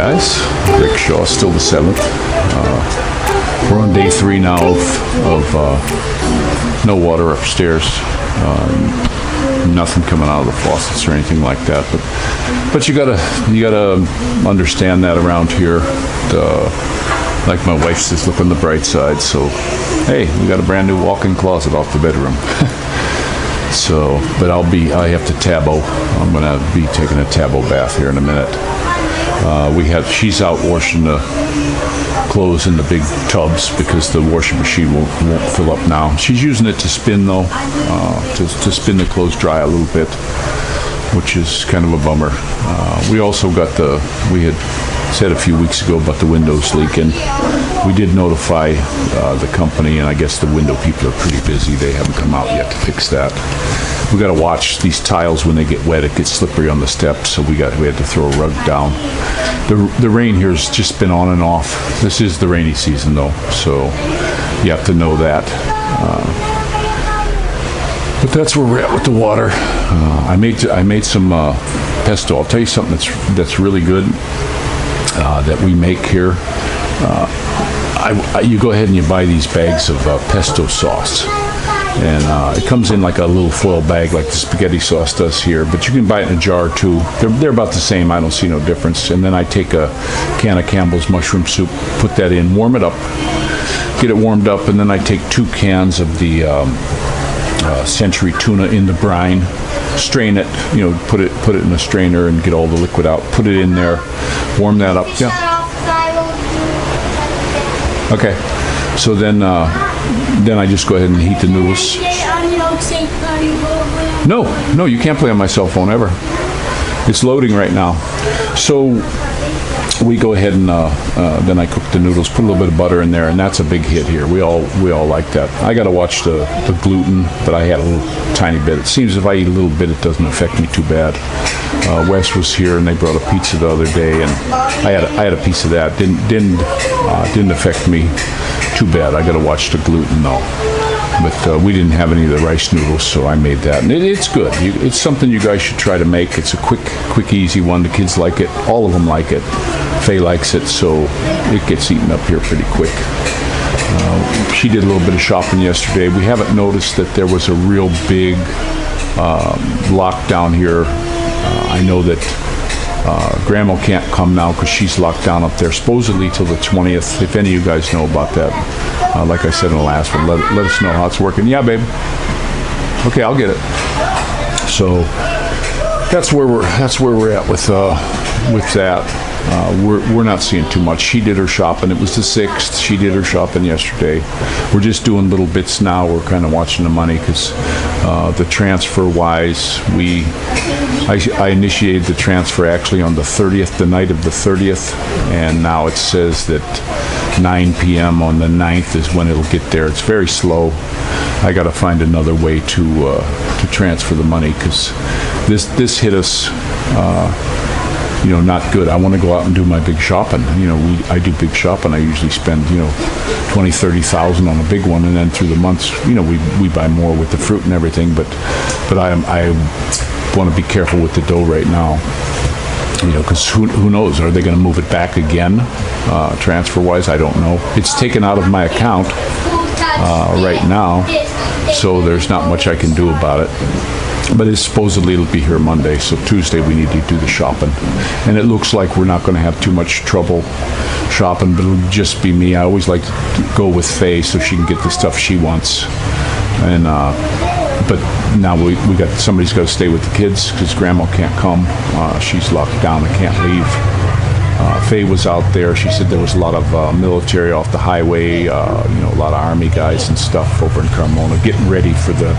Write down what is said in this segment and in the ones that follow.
guys. Rick Shaw, still the 7th. We're on day 3 now of no water upstairs. Nothing coming out of the faucets or anything like that. But you gotta understand that around here. Like my wife says, look on the bright side. So, hey, we got a brand new walk-in closet off the bedroom. So, but I have to Tabo. I'm gonna be taking a Tabo bath here in a minute. She's out washing the clothes in the big tubs because the washing machine won't fill up now. She's using it to spin though, to spin the clothes dry a little bit, which is kind of a bummer. We also we had said a few weeks ago about the windows leaking. We did notify the company, and I guess the window people are pretty busy. They haven't come out yet to fix that. We got to watch these tiles when they get wet. It gets slippery on the steps, so we had to throw a rug down. The rain here has just been on and off. This is the rainy season though, so you have to know that. But that's where we're at with the water. I made some pesto. I'll tell you something that's really good that we make here. You go ahead and you buy these bags of pesto sauce. And it comes in like a little foil bag like the spaghetti sauce does here, but you can buy it in a jar too. They're about the same. I don't see no difference. And then I take a can of Campbell's mushroom soup, put that in, warm it up, get it warmed up, and then I take 2 cans of the Century tuna in the brine, strain it, put it in a strainer and get all the liquid out, put it in there, warm that up. Yeah. Okay. So then I just go ahead and heat the noodles. No, you can't play on my cell phone ever. It's loading right now. So we go ahead and then I cook the noodles, put a little bit of butter in there, and that's a big hit here. We all like that. I got to watch the gluten, but I had a little tiny bit. It seems if I eat a little bit, it doesn't affect me too bad. Wes was here, and they brought a pizza the other day, and I had a piece of that. Didn't affect me too bad. I got to watch the gluten though. But we didn't have any of the rice noodles, so I made that. And it's good. It's something you guys should try to make. It's a quick, easy one. The kids like it. All of them like it. Faye likes it, so it gets eaten up here pretty quick. She did a little bit of shopping yesterday. We haven't noticed that there was a real big lockdown here. I know that Grandma can't come now because she's locked down up there, supposedly till the 20th. If any of you guys know about that, like I said in the last one, let us know how it's working. Yeah, babe. Okay, I'll get it. So that's where we're at with that. We're not seeing too much. She did her shopping. It was the 6th. She did her shopping yesterday. We're just doing little bits now. We're kind of watching the money because the transfer wise, I initiated the transfer actually on the 30th, the night of the 30th, and now it says that 9 p.m. on the 9th is when it'll get there. It's very slow. I got to find another way to transfer the money because this hit us. Not good. I want to go out and do my big shopping. I do big shopping. I usually spend, 20, 30,000 on a big one, and then through the months, we buy more with the fruit and everything. But I want to be careful with the dough right now. Because who knows? Are they going to move it back again, transfer-wise? I don't know. It's taken out of my account right now, so there's not much I can do about it. But supposedly it'll be here Monday, so Tuesday we need to do the shopping. And it looks like we're not going to have too much trouble shopping, but it'll just be me. I always like to go with Faye so she can get the stuff she wants. And but now we got somebody's got to stay with the kids because Grandma can't come. She's locked down and can't leave. Faye was out there. She said there was a lot of military off the highway, a lot of Army guys and stuff over in Carmona getting ready for the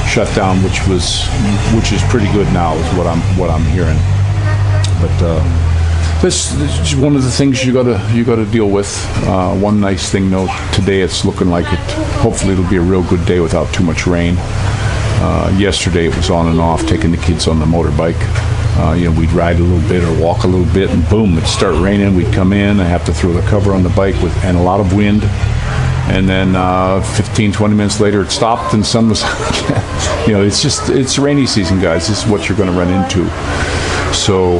shutdown, which is pretty good now, is what I'm hearing. But this is one of the things you gotta deal with. One nice thing though, today it's looking like it. Hopefully it'll be a real good day without too much rain. Yesterday it was on and off, taking the kids on the motorbike. We'd ride a little bit or walk a little bit, and boom, it'd start raining. We'd come in. I have to throw the cover on the bike and a lot of wind. And then 15, 20 minutes later, it stopped and the sun was out. It's rainy season, guys. This is what you're going to run into. So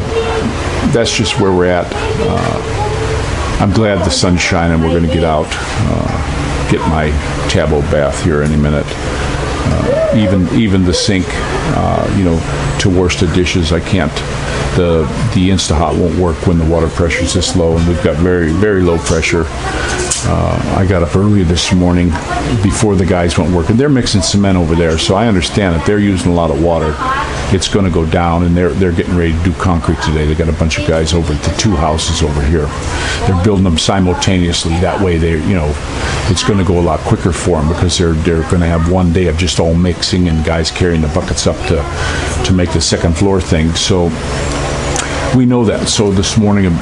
that's just where we're at. I'm glad the sun's shining. We're going to get out, get my Tabo bath here any minute. Even the sink, to wash the dishes, I can't. The Instahot won't work when the water pressure is this low, and we've got very, very low pressure. I got up early this morning before the guys went working. They're mixing cement over there, so I understand that they're using a lot of water. It's going to go down, and they're getting ready to do concrete today. They got a bunch of guys over at the two houses over here. They're building them simultaneously. That way, it's going to go a lot quicker for them because they're going to have one day of just all mixing and guys carrying the buckets up to make the second floor thing. So we know that. So this morning at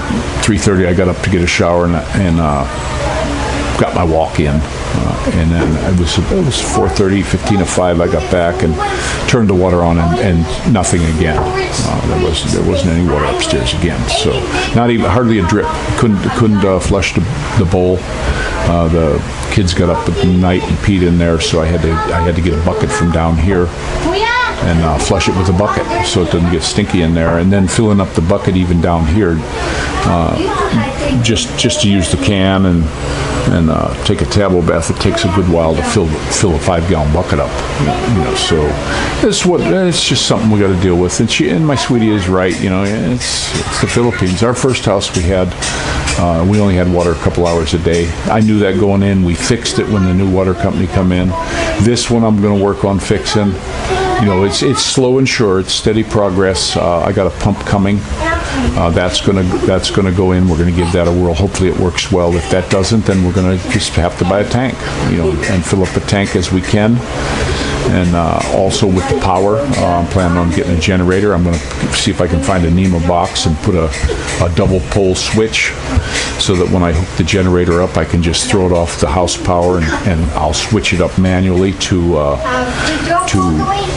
3:30, I got up to get a shower and got my walk in. And then it was 4:30, 15 to 5. I got back and turned the water on and nothing again. There wasn't any water upstairs again. So hardly a drip. Couldn't flush the bowl. The kids got up at night and peed in there, so I had to get a bucket from down here and flush it with a bucket so it doesn't get stinky in there. And then filling up the bucket even down here, just to use the can and take a Tabo bath. It takes a good while to fill a 5-gallon bucket up. So it's just something we got to deal with. And my sweetie is right. It's the Philippines. Our first house we had, we only had water a couple hours a day. I knew that going in. We fixed it when the new water company come in. This one I'm going to work on fixing. It's slow and sure. It's steady progress. I got a pump coming. That's gonna go in. We're gonna give that a whirl. Hopefully it works well. If that doesn't, then we're gonna just have to buy a tank, and fill up a tank as we can. And also with the power, I'm planning on getting a generator. I'm gonna see if I can find a NEMA box and put a double pole switch, so that when I hook the generator up, I can just throw it off the house power and I'll switch it up manually to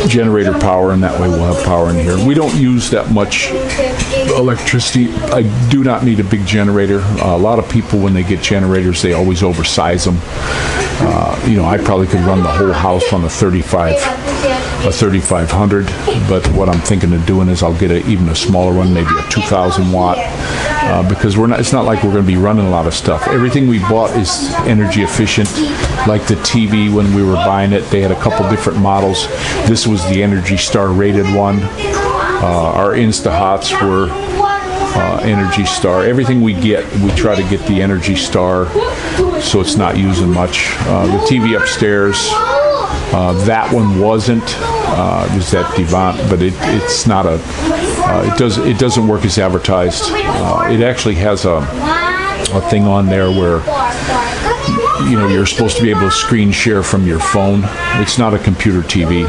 generator power, and that way we'll have power in here. We don't use that much electricity. I do not need a big generator. A lot of people, when they get generators, they always oversize them. I probably could run the whole house on a 3500, but what I'm thinking of doing is I'll get even a smaller one, maybe a 2000 watt, because it's not like we're going to be running a lot of stuff. Everything we bought is energy efficient. Like the TV, when we were buying it, they had a couple different models. This was the Energy Star rated one. Our Instahots were Energy Star. Everything we get, we try to get the Energy Star, so it's not using much. The TV upstairs, that one wasn't. It was that Devant, but it's not a. It doesn't work as advertised. It actually has a thing on there where you're supposed to be able to screen share from your phone. It's not a computer TV,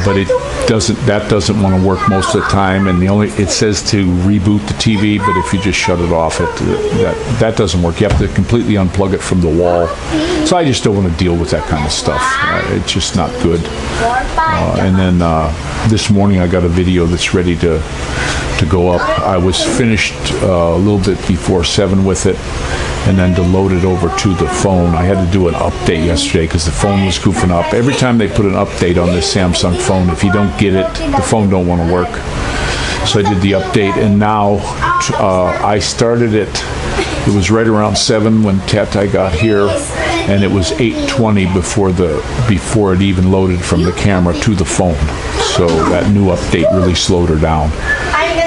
but that doesn't want to work most of the time, and it says to reboot the TV, but if you just shut it off, that doesn't work. You have to completely unplug it from the wall. So I just don't want to deal with that kind of stuff. It's just not good. And then this morning I got a video that's ready to go up. I was finished a little bit before 7 with it, and then to load it over to the phone. I had to do an update yesterday because the phone was goofing up. Every time they put an update on this Samsung phone, if you don't get it, the phone don't want to work. So I did the update, and now I started it. It was right around 7 when Tete got here, and it was 8:20 before it even loaded from the camera to the phone. So that new update really slowed her down.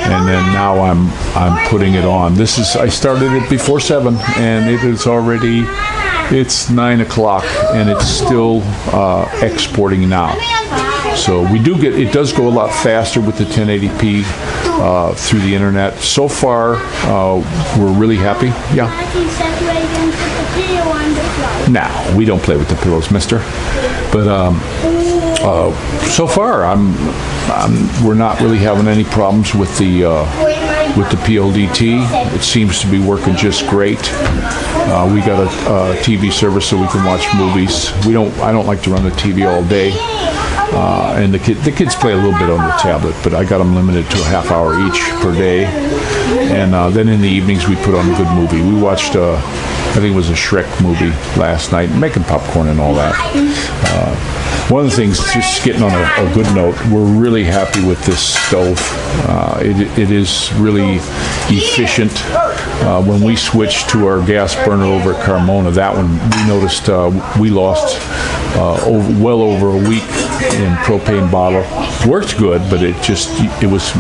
And then now I'm putting it on. I started it before 7, and it's 9 o'clock, and it's still exporting now. So it does go a lot faster with the 1080p through the internet. So far, we're really happy. Yeah. No, we don't play with the pillows, mister. But so far, we're not really having any problems with the PLDT. It seems to be working just great. We got a TV service so we can watch movies. I don't like to run the TV all day. And the kids play a little bit on the tablet, but I got them limited to a half hour each per day. And then in the evenings we put on a good movie. We watched I think it was a Shrek movie last night, making popcorn and all that. One of the things, just getting on a good note, we're really happy with this stove. It is really efficient. When we switched to our gas burner over at Carmona, that one, we noticed we lost well over a week in propane bottle. Worked good, but it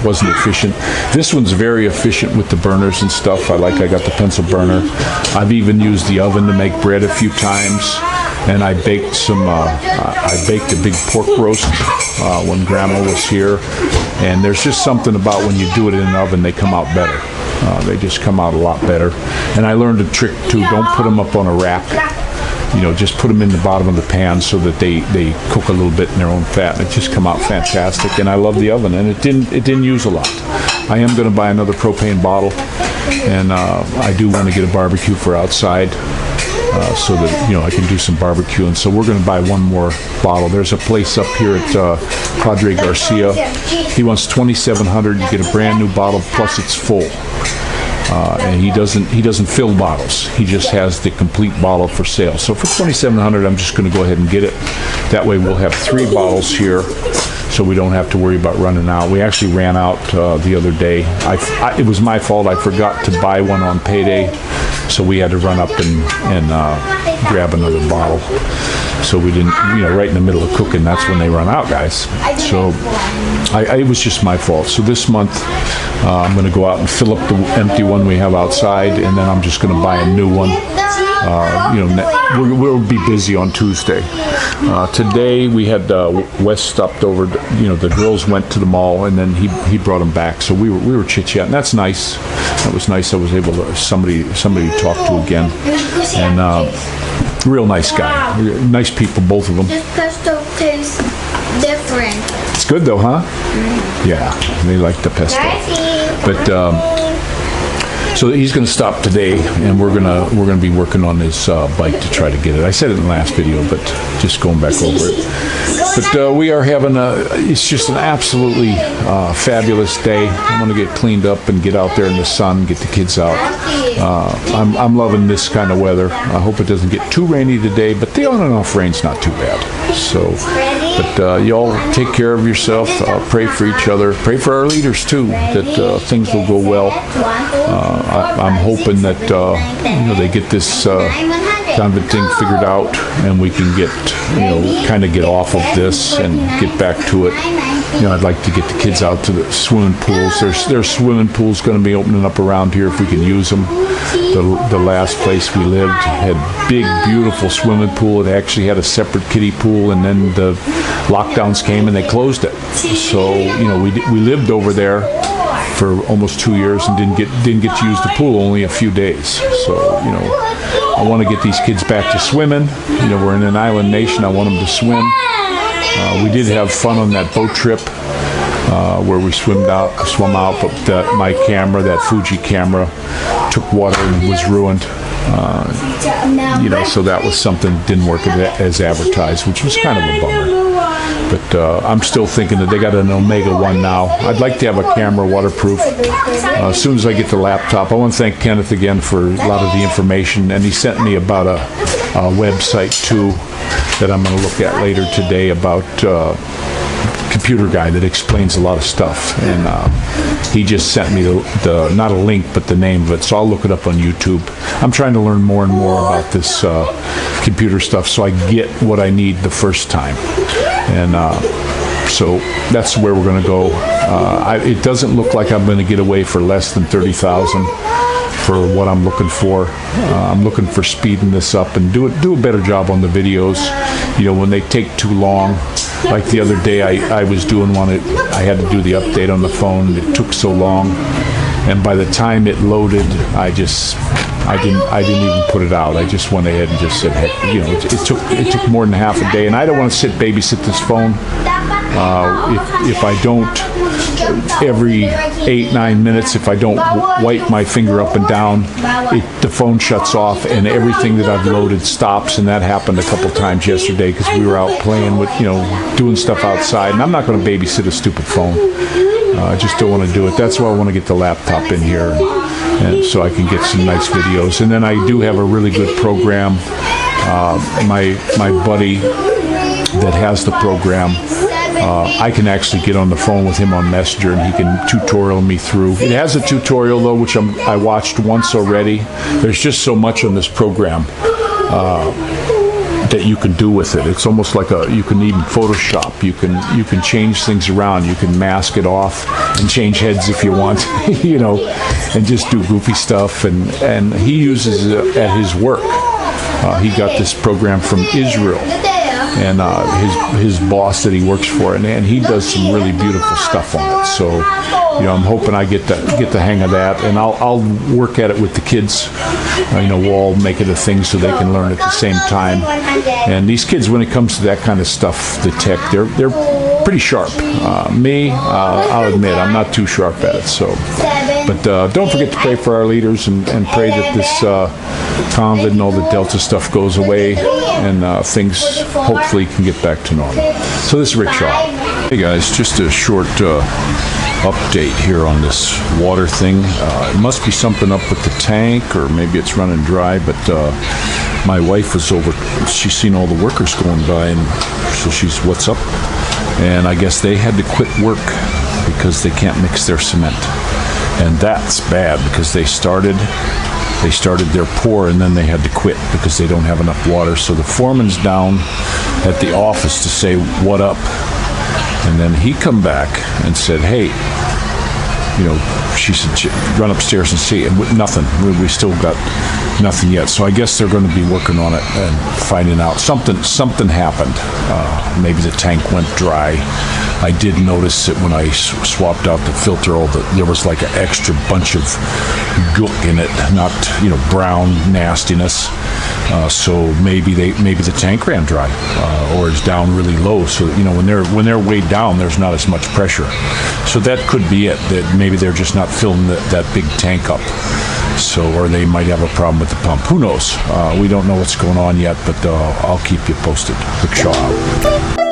wasn't efficient. This one's very efficient with the burners and stuff. I got the pencil burner. I've even used the oven to make bread a few times. And I baked I baked a big pork roast when Grandma was here. And there's just something about when you do it in an oven, they come out better. They just come out a lot better. And I learned a trick too. Don't put them up on a rack. Just put them in the bottom of the pan so that they cook a little bit in their own fat, and it just come out fantastic. And I love the oven, and it didn't use a lot. I am going to buy another propane bottle, and I do want to get a barbecue for outside, so that I can do some barbecuing. So we're going to buy one more bottle. There's a place up here at Padre Garcia. He wants $2,700. You get a brand new bottle plus it's full. And he doesn't fill bottles. He just has the complete bottle for sale. So for $2,700, I'm just going to go ahead and get it. That way we'll have 3 bottles here, so we don't have to worry about running out. We actually ran out the other day. It was my fault. I forgot to buy one on payday, so we had to run up and grab another bottle. So we didn't, right in the middle of cooking, that's when they run out, guys. So it was just my fault. So this month, I'm going to go out and fill up the empty one we have outside, and then I'm just going to buy a new one. We'll be busy on Tuesday. Today we had Wes stopped over. The girls went to the mall, and then he brought them back. So we were chit-chatting. That's nice. That was nice. I was able to somebody to talk to again, and real nice guy. Nice people, both of them. This pesto tastes different. It's good though, huh? Yeah, they like the pesto. But so he's going to stop today, and we're gonna be working on his bike to try to get it. I said it in the last video, but just going back over it. But we are having it's just an absolutely fabulous day. I'm going to get cleaned up and get out there in the sun, get the kids out. I'm loving this kind of weather. I hope it doesn't get too rainy today, but the on and off rain's not too bad. So, but y'all take care of yourself. Pray for each other. Pray for our leaders too, that things will go well. I'm hoping that they get this kind of thing figured out, and we can get kind of get off of this and get back to it. I'd like to get the kids out to the swimming pools. There's swimming pools going to be opening up around here if we can use them. The last place we lived had big, beautiful swimming pool. It actually had a separate kiddie pool, and then the lockdowns came and they closed it. So we lived over there for almost 2 years and didn't get to use the pool, only a few days. So I want to get these kids back to swimming. We're in an island nation. I want them to swim. We did have fun on that boat trip where we swum out, but my camera, that Fuji camera, took water and was ruined. So that was something that didn't work as advertised, which was kind of a bummer. But I'm still thinking that they got an Omega 1 now. I'd like to have a camera waterproof. As soon as I get the laptop, I want to thank Kenneth again for a lot of the information, and he sent me about a website too that I'm going to look at later today about computer guy that explains a lot of stuff, and he just sent me the not a link but the name of it, so I'll look it up on YouTube. I'm trying to learn more and more about this computer stuff so I get what I need the first time, and so that's where we're going to go. It doesn't look like I'm going to get away for less than $30,000 for what I'm looking for. I'm looking for speeding this up and do a better job on the videos. When they take too long, like the other day I was doing one, I had to do the update on the phone. It took so long, and by the time it loaded, I didn't even put it out. I just went ahead and just said, heck, it took more than half a day, and I don't want to babysit this phone. If I don't, every 8-9 minutes, if I don't wipe my finger up and down, the phone shuts off and everything that I've loaded stops. And that happened a couple times yesterday because we were out playing with, doing stuff outside, and I'm not going to babysit a stupid phone. I just don't want to do it. That's why I want to get the laptop in here. and so I can get some nice videos. And then I do have a really good program. My buddy that has the program, I can actually get on the phone with him on Messenger, and he can tutorial me through. It has a tutorial though, which I watched once already. There's just so much on this program that you can do with it. It's almost like you can even Photoshop. You can change things around. You can mask it off and change heads if you want, you know, and just do goofy stuff. And he uses it at his work. He got this program from Israel, and his boss that he works for, and he does some really beautiful stuff on it. So, you know, I'm hoping I get the hang of that, and I'll work at it with the kids. You know, we'll all make it a thing so they can learn at the same time. And these kids, when it comes to that kind of stuff, the tech, they're pretty sharp. I'll admit, I'm not too sharp at it. So, but don't forget to pray for our leaders and pray that this COVID and all the Delta stuff goes away, and things hopefully can get back to normal. So this is Rick Shaw. Hey guys, just a short update here on this water thing. It must be something up with the tank, or maybe it's running dry, but my wife was over, she's seen all the workers going by, and so she's, what's up? And I guess they had to quit work because they can't mix their cement. And that's bad, because they started their pour, and then they had to quit because they don't have enough water. So the foreman's down at the office to say, what up? And then he come back and said, hey, you know, she said, run upstairs and see. And nothing. We still got nothing yet. So I guess they're going to be working on it and finding out. Something happened. Maybe the tank went dry. I did notice that when I swapped out the filter, there was like an extra bunch of gook in it, not, you know, brown nastiness. So maybe the tank ran dry, or is down really low. So, you know, when they're way down, there's not as much pressure. So that could be it. That maybe they're just not filling that big tank up. So, or they might have a problem with the pump. Who knows? We don't know what's going on yet, but I'll keep you posted. Rick Shaw.